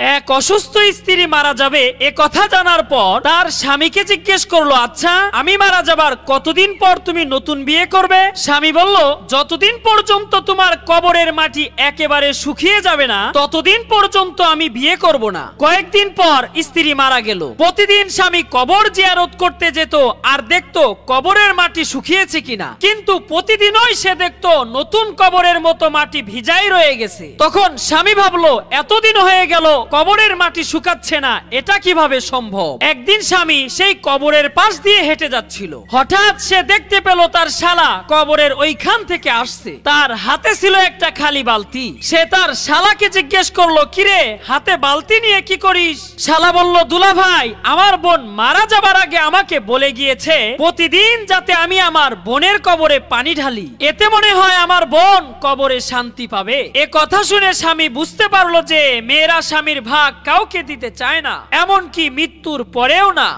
এক অসুস্থ স্ত্রী মারা যাবে এ কথা জানার পর তার স্বামীকে জিজ্ঞেস করলো, আচ্ছা আমি মারা যাবার কতদিন পর তুমি নতুন বিয়ে করবে? স্বামী বলল, যতদিন পর্যন্ত তোমার কবরের মাটি একেবারে শুকিয়ে যাবে না ততদিন পর্যন্ত আমি বিয়ে করব না। কয়েকদিন পর স্ত্রী মারা গেল। প্রতিদিন স্বামী কবর জিয়ারত করতে যেত আর দেখতো কবরের মাটি শুকিয়েছে কিনা, কিন্তু প্রতিদিনই সে দেখতো নতুন কবরের মতো মাটি ভিজাই রয়ে গেছে। তখন স্বামী ভাবলো, এতদিন হয়ে গেল কবরের মাটি শুকাচ্ছে না, এটা কিভাবে সম্ভব? একদিন স্বামী সেই কবরের পাশ দিয়ে হেঁটে যাচ্ছিল। হঠাৎ সে দেখতে পেল তার শালা কবরের ওইখান থেকে আসছে। তার হাতে ছিল একটা খালি বালতি। সে তার শালাকে জিজ্ঞেস করলো, কিরে হাতে বালতি নিয়ে কি করিস? শালা বলল, দুলা ভাই আমার বোন মারা যাবার আগে আমাকে বলে গিয়েছে প্রতিদিন যাতে আমি আমার বোনের কবরে পানি ঢালি, এতে মনে হয় আমার বোন কবরে শান্তি পাবে। এ কথা শুনে স্বামী বুঝতে পারলো যে মেয়েরা স্বামীর ভাগ কাউকে দিতে চায় না, এমনকি মৃত্যুর পরেও না।